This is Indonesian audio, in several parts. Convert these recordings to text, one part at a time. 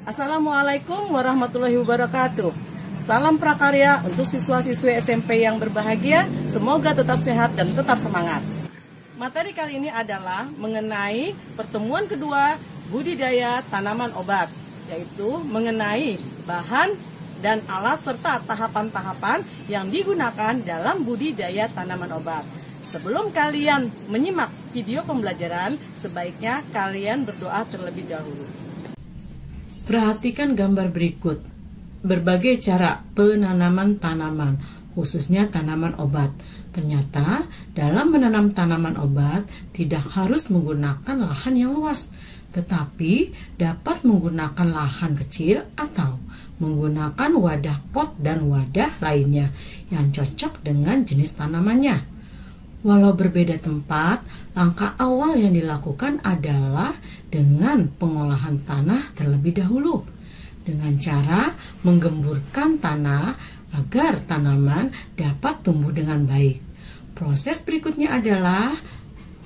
Assalamualaikum warahmatullahi wabarakatuh. Salam prakarya untuk siswa-siswi SMP yang berbahagia. Semoga tetap sehat dan tetap semangat. Materi kali ini adalah mengenai pertemuan kedua budidaya tanaman obat, yaitu mengenai bahan dan alat serta tahapan-tahapan yang digunakan dalam budidaya tanaman obat. Sebelum kalian menyimak video pembelajaran, sebaiknya kalian berdoa terlebih dahulu. Perhatikan gambar berikut. Berbagai cara penanaman tanaman, khususnya tanaman obat. Ternyata dalam menanam tanaman obat tidak harus menggunakan lahan yang luas, tetapi dapat menggunakan lahan kecil atau menggunakan wadah pot dan wadah lainnya yang cocok dengan jenis tanamannya. Walau berbeda tempat, langkah awal yang dilakukan adalah dengan pengolahan tanah terlebih dahulu, dengan cara menggemburkan tanah agar tanaman dapat tumbuh dengan baik. Proses berikutnya adalah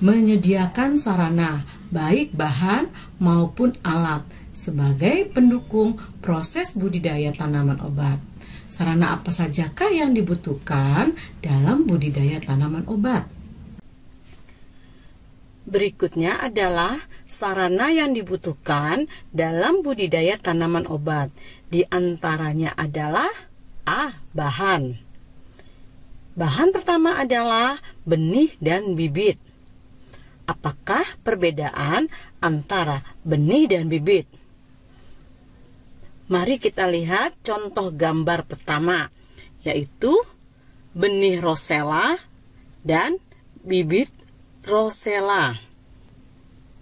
menyediakan sarana, baik bahan maupun alat, sebagai pendukung proses budidaya tanaman obat. Sarana apa sajakah yang dibutuhkan dalam budidaya tanaman obat? Berikutnya adalah sarana yang dibutuhkan dalam budidaya tanaman obat. Di antaranya adalah bahan. Bahan pertama adalah benih dan bibit. Apakah perbedaan antara benih dan bibit? Mari kita lihat contoh gambar pertama, yaitu benih rosella dan bibit rosella.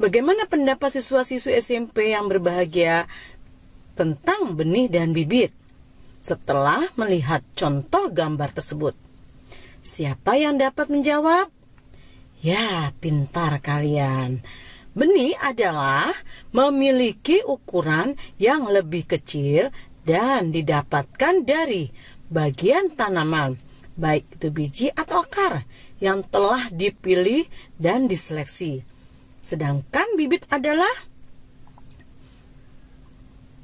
Bagaimana pendapat siswa-siswi SMP yang berbahagia tentang benih dan bibit setelah melihat contoh gambar tersebut? Siapa yang dapat menjawab? Ya, pintar kalian. Benih adalah memiliki ukuran yang lebih kecil dan didapatkan dari bagian tanaman, baik itu biji atau akar, yang telah dipilih dan diseleksi. Sedangkan bibit adalah,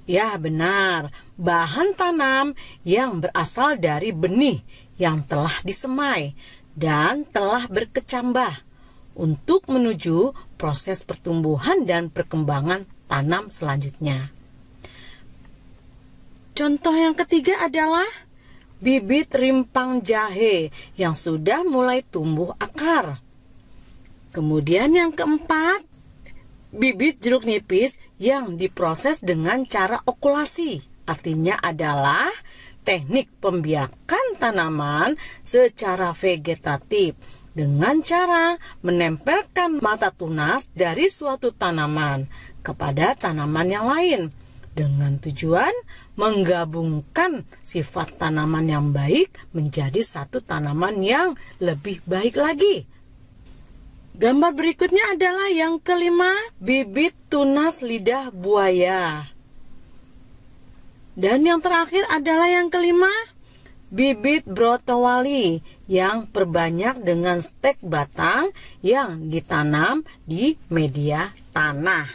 ya benar, bahan tanam yang berasal dari benih yang telah disemai dan telah berkecambah untuk menuju proses pertumbuhan dan perkembangan tanam selanjutnya. Contoh yang ketiga adalah bibit rimpang jahe yang sudah mulai tumbuh akar. Kemudian yang keempat, bibit jeruk nipis yang diproses dengan cara okulasi. Artinya adalah teknik pembiakan tanaman secara vegetatif dengan cara menempelkan mata tunas dari suatu tanaman kepada tanaman yang lain dengan tujuan menggabungkan sifat tanaman yang baik menjadi satu tanaman yang lebih baik lagi. Gambar berikutnya adalah yang kelima, bibit tunas lidah buaya. Dan yang terakhir adalah yang kelima, bibit brotowali yang perbanyak dengan stek batang yang ditanam di media tanah.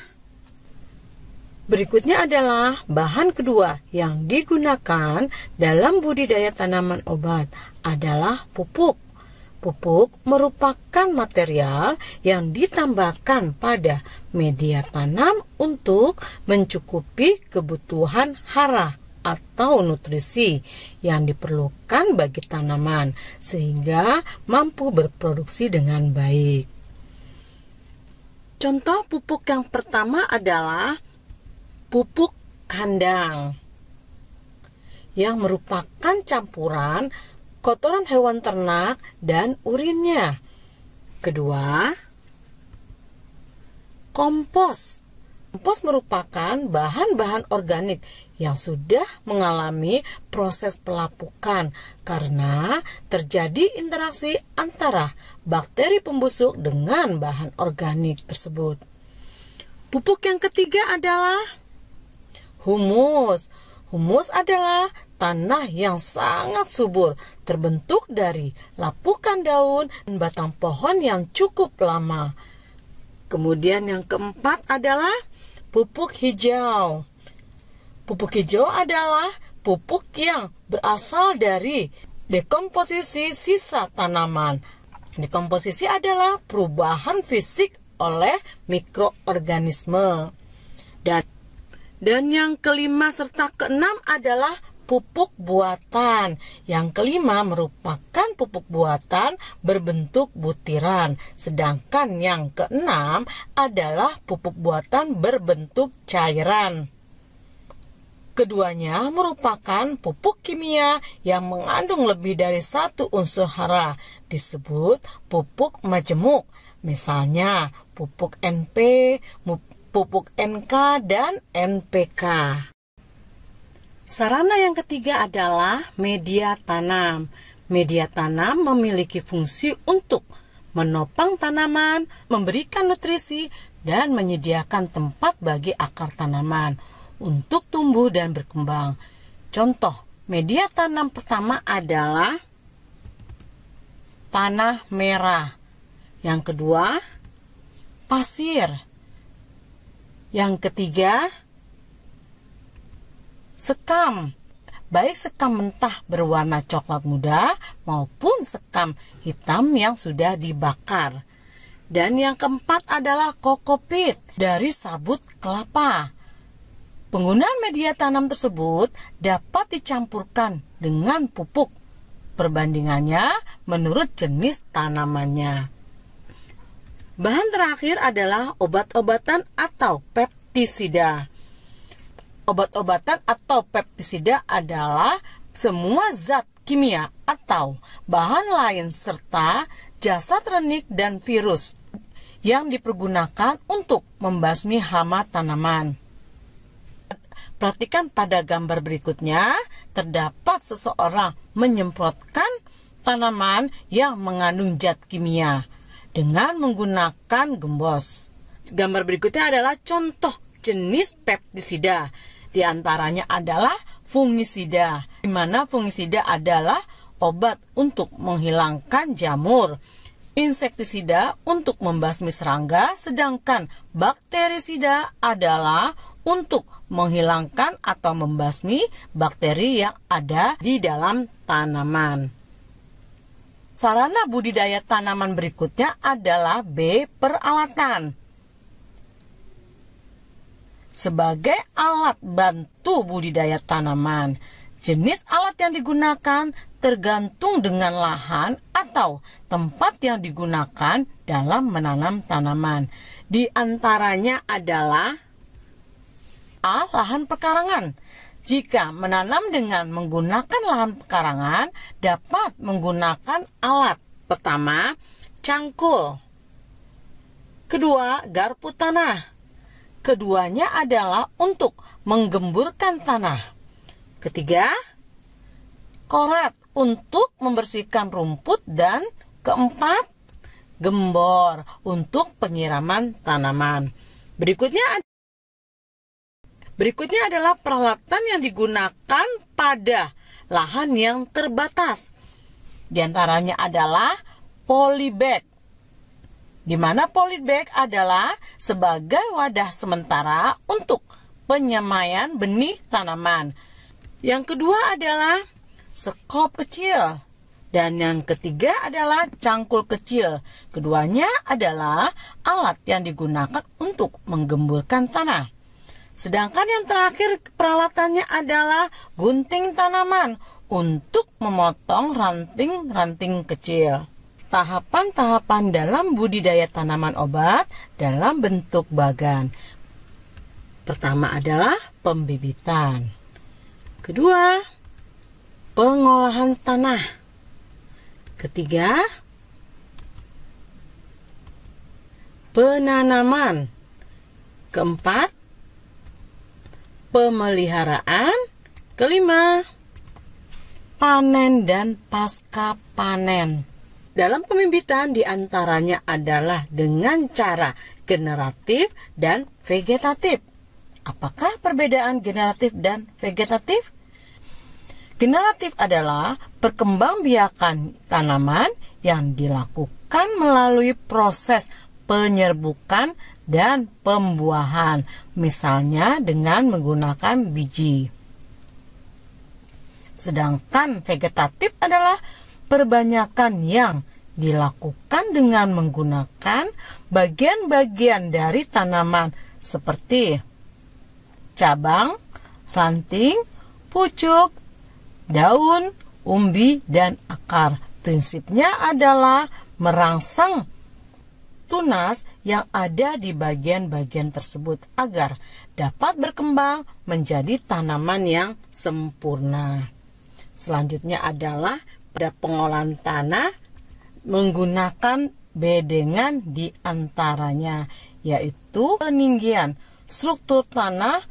Berikutnya adalah bahan kedua yang digunakan dalam budidaya tanaman obat adalah pupuk. Pupuk merupakan material yang ditambahkan pada media tanam untuk mencukupi kebutuhan hara atau nutrisi yang diperlukan bagi tanaman sehingga mampu berproduksi dengan baik. Contoh pupuk yang pertama adalah pupuk kandang yang merupakan campuran kotoran hewan ternak dan urinnya. Kedua, kompos. Kompos merupakan bahan-bahan organik yang sudah mengalami proses pelapukan karena terjadi interaksi antara bakteri pembusuk dengan bahan organik tersebut. Pupuk yang ketiga adalah humus. Humus adalah tanah yang sangat subur, terbentuk dari lapukan daun dan batang pohon yang cukup lama. Kemudian yang keempat adalah pupuk hijau. Pupuk hijau adalah pupuk yang berasal dari dekomposisi sisa tanaman. Dekomposisi adalah perubahan fisik oleh mikroorganisme. Dan yang kelima serta keenam adalah pupuk buatan. Yang kelima merupakan pupuk buatan berbentuk butiran. Sedangkan yang keenam adalah pupuk buatan berbentuk cairan. Keduanya merupakan pupuk kimia yang mengandung lebih dari satu unsur hara, disebut pupuk majemuk. Misalnya pupuk NP, pupuk NK, dan NPK. Sarana yang ketiga adalah media tanam. Media tanam memiliki fungsi untuk menopang tanaman, memberikan nutrisi, dan menyediakan tempat bagi akar tanaman untuk tumbuh dan berkembang. Contoh media tanam pertama adalah tanah merah. Yang kedua, pasir. Yang ketiga, sekam. Baik sekam mentah berwarna coklat muda maupun sekam hitam yang sudah dibakar. Dan yang keempat adalah kokopit dari sabut kelapa. Penggunaan media tanam tersebut dapat dicampurkan dengan pupuk. Perbandingannya menurut jenis tanamannya. Bahan terakhir adalah obat-obatan atau pestisida. Obat-obatan atau pestisida adalah semua zat kimia atau bahan lain serta jasad renik dan virus yang dipergunakan untuk membasmi hama tanaman. Perhatikan pada gambar berikutnya, terdapat seseorang menyemprotkan tanaman yang mengandung zat kimia dengan menggunakan gembos. Gambar berikutnya adalah contoh jenis pestisida. Di antaranya adalah fungisida, di mana fungisida adalah obat untuk menghilangkan jamur, insektisida untuk membasmi serangga, sedangkan bakterisida adalah untuk menghilangkan atau membasmi bakteri yang ada di dalam tanaman. Sarana budidaya tanaman berikutnya adalah B. Peralatan. Sebagai alat bantu budidaya tanaman, jenis alat yang digunakan tergantung dengan lahan atau tempat yang digunakan dalam menanam tanaman. Di antaranya adalah A. Lahan pekarangan. Jika menanam dengan menggunakan lahan pekarangan, dapat menggunakan alat. Pertama, cangkul. Kedua, garpu tanah. Keduanya adalah untuk menggemburkan tanah. Ketiga, korat untuk membersihkan rumput. Dan keempat, gembor untuk penyiraman tanaman. Berikutnya adalah peralatan yang digunakan pada lahan yang terbatas. Di antaranya adalah polybag, di mana polybag adalah sebagai wadah sementara untuk penyemaian benih tanaman. Yang kedua adalah sekop kecil. Dan yang ketiga adalah cangkul kecil. Keduanya adalah alat yang digunakan untuk menggemburkan tanah. Sedangkan yang terakhir peralatannya adalah gunting tanaman untuk memotong ranting-ranting kecil. Tahapan-tahapan dalam budidaya tanaman obat dalam bentuk bagan. Pertama adalah pembibitan. Kedua, pengolahan tanah. Ketiga, penanaman. Keempat, pemeliharaan. Kelima, panen dan pasca panen. Dalam pembibitan diantaranya adalah dengan cara generatif dan vegetatif. Apakah perbedaan generatif dan vegetatif? Generatif adalah perkembangbiakan tanaman yang dilakukan melalui proses penyerbukan dan pembuahan, misalnya dengan menggunakan biji. Sedangkan vegetatif adalah perbanyakan yang dilakukan dengan menggunakan bagian-bagian dari tanaman seperti cabang, ranting, pucuk, daun, umbi, dan akar. Prinsipnya adalah merangsang tunas yang ada di bagian-bagian tersebut agar dapat berkembang menjadi tanaman yang sempurna. Selanjutnya adalah pada pengolahan tanah menggunakan bedengan di antaranya, yaitu peninggian struktur tanah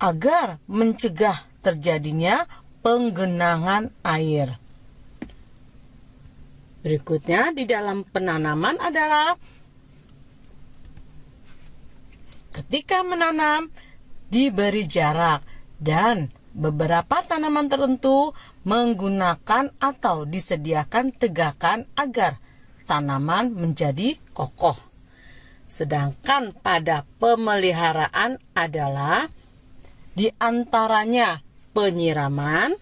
agar mencegah terjadinya penggenangan air. Berikutnya di dalam penanaman adalah ketika menanam diberi jarak dan beberapa tanaman tertentu menggunakan atau disediakan tegakan agar tanaman menjadi kokoh. Sedangkan pada pemeliharaan adalah di antaranya penyiraman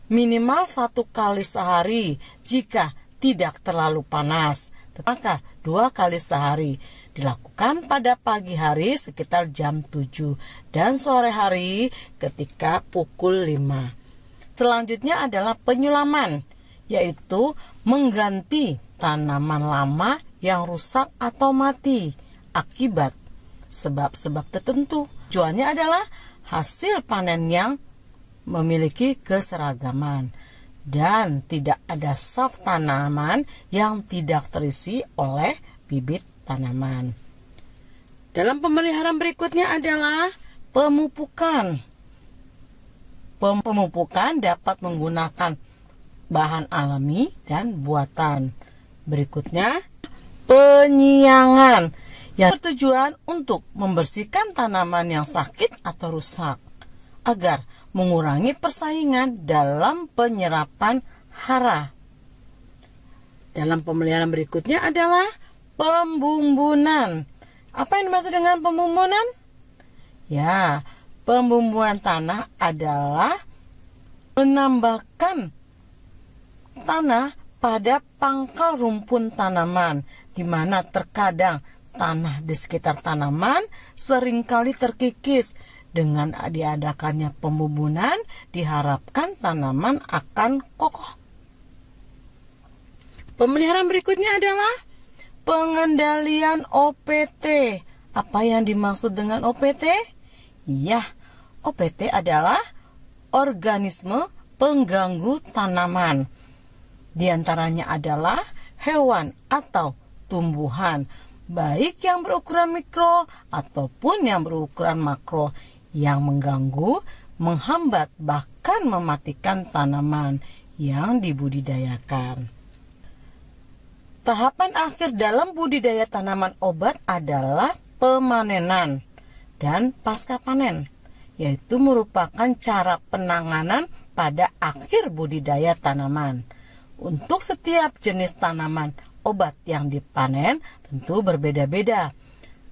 minimal 1 kali sehari jika tidak terlalu panas, maka 2 kali sehari. Dilakukan pada pagi hari sekitar jam 7 dan sore hari ketika pukul 5. Selanjutnya adalah penyulaman, yaitu mengganti tanaman lama yang rusak atau mati akibat sebab-sebab tertentu. Tujuannya adalah hasil panen yang memiliki keseragaman dan tidak ada saf tanaman yang tidak terisi oleh bibit tanaman. Dalam pemeliharaan berikutnya adalah pemupukan. Pemupukan dapat menggunakan bahan alami dan buatan. Berikutnya, penyiangan yang bertujuan untuk membersihkan tanaman yang sakit atau rusak agar mengurangi persaingan dalam penyerapan hara. Dalam pemeliharaan berikutnya adalah pembumbunan. Apa yang dimaksud dengan pembumbunan? Ya, pembumbunan tanah adalah menambahkan tanah pada pangkal rumpun tanaman, di mana terkadang tanah di sekitar tanaman seringkali terkikis. Dengan diadakannya pembumbunan, diharapkan tanaman akan kokoh. Pemeliharaan berikutnya adalah pengendalian OPT. Apa yang dimaksud dengan OPT? Ya, OPT adalah organisme pengganggu tanaman. Di antaranya adalah hewan atau tumbuhan, baik yang berukuran mikro ataupun yang berukuran makro, yang mengganggu, menghambat, bahkan mematikan tanaman yang dibudidayakan. Tahapan akhir dalam budidaya tanaman obat adalah pemanenan dan pasca panen, yaitu merupakan cara penanganan pada akhir budidaya tanaman. Untuk setiap jenis tanaman obat yang dipanen tentu berbeda-beda.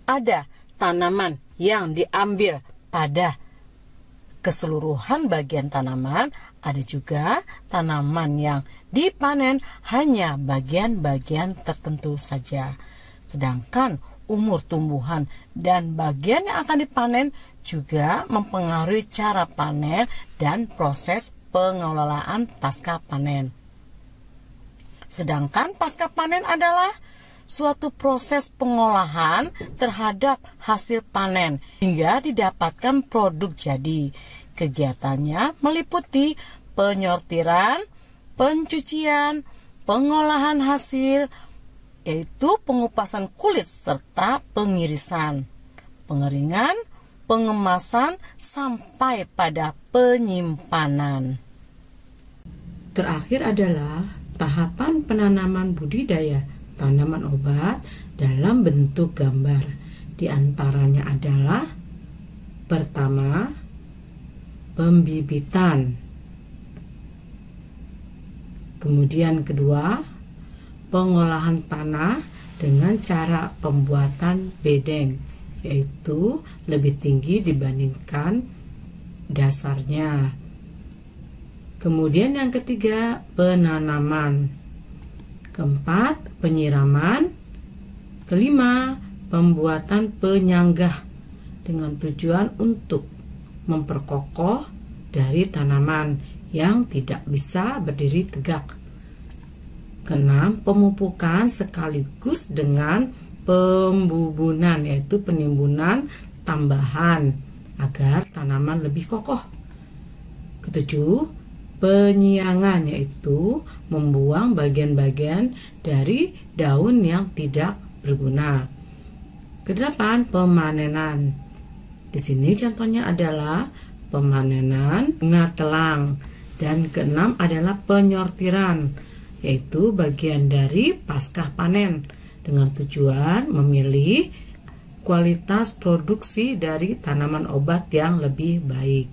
Ada tanaman yang diambil pada keseluruhan bagian tanaman, ada juga tanaman yang dipanen hanya bagian-bagian tertentu saja. Sedangkan umur tumbuhan dan bagian yang akan dipanen juga mempengaruhi cara panen dan proses pengelolaan pasca panen. Sedangkan pasca panen adalah suatu proses pengolahan terhadap hasil panen hingga didapatkan produk jadi. Kegiatannya meliputi penyortiran, pencucian, pengolahan hasil, yaitu pengupasan kulit serta pengirisan, pengeringan, pengemasan, sampai pada penyimpanan. Terakhir adalah tahapan penanaman budidaya tanaman obat dalam bentuk gambar. Di antaranya adalah pertama, pembibitan. Kemudian kedua, pengolahan tanah dengan cara pembuatan bedeng, yaitu lebih tinggi dibandingkan dasarnya. Kemudian yang ketiga, penanaman. Keempat, penyiraman. Kelima, pembuatan penyanggah dengan tujuan untuk memperkokoh dari tanaman yang tidak bisa berdiri tegak. Keenam, pemupukan sekaligus dengan pembubunan, yaitu penimbunan tambahan agar tanaman lebih kokoh. Ketujuh, penyiangan, yaitu membuang bagian-bagian dari daun yang tidak berguna. Kedelapan, pemanenan. Di sini contohnya adalah pemanenan bunga telang. Dan keenam adalah penyortiran, yaitu bagian dari pasca panen dengan tujuan memilih kualitas produksi dari tanaman obat yang lebih baik.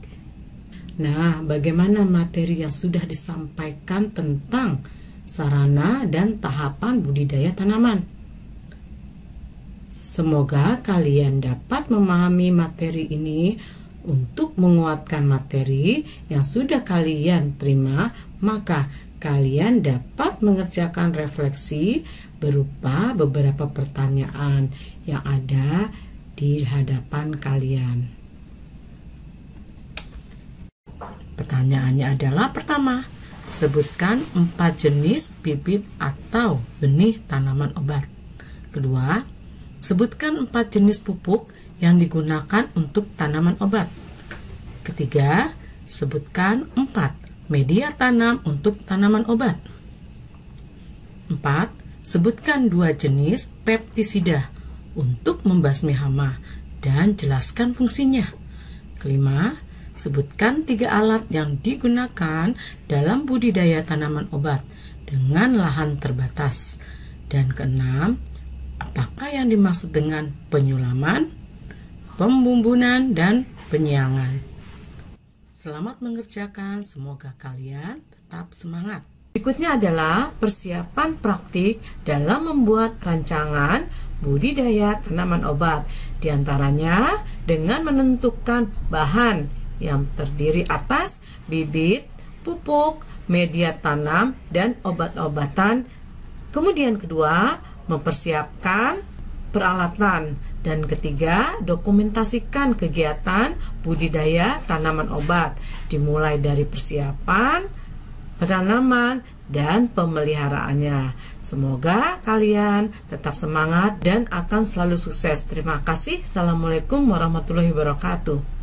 Nah, bagaimana materi yang sudah disampaikan tentang sarana dan tahapan budidaya tanaman? Semoga kalian dapat memahami materi ini untuk menguatkan materi yang sudah kalian terima, maka kalian dapat mengerjakan refleksi berupa beberapa pertanyaan yang ada di hadapan kalian. Pertanyaannya adalah, pertama, sebutkan 4 jenis bibit atau benih tanaman obat. Kedua, sebutkan 4 jenis pupuk yang digunakan untuk tanaman obat. Ketiga, sebutkan 4 media tanam untuk tanaman obat. 4. Sebutkan 2 jenis pestisida untuk membasmi hama dan jelaskan fungsinya. Kelima, sebutkan 3 alat yang digunakan dalam budidaya tanaman obat dengan lahan terbatas. Dan keenam, apakah yang dimaksud dengan penyulaman, pembumbunan, dan penyiangan? Selamat mengerjakan, semoga kalian tetap semangat. Berikutnya adalah persiapan praktik dalam membuat rancangan budidaya tanaman obat. Di antaranya dengan menentukan bahan yang terdiri atas bibit, pupuk, media tanam, dan obat-obatan. Kemudian kedua, mempersiapkan peralatan. Dan ketiga, dokumentasikan kegiatan budidaya tanaman obat, dimulai dari persiapan, penanaman, dan pemeliharaannya. Semoga kalian tetap semangat dan akan selalu sukses. Terima kasih. Assalamualaikum warahmatullahi wabarakatuh.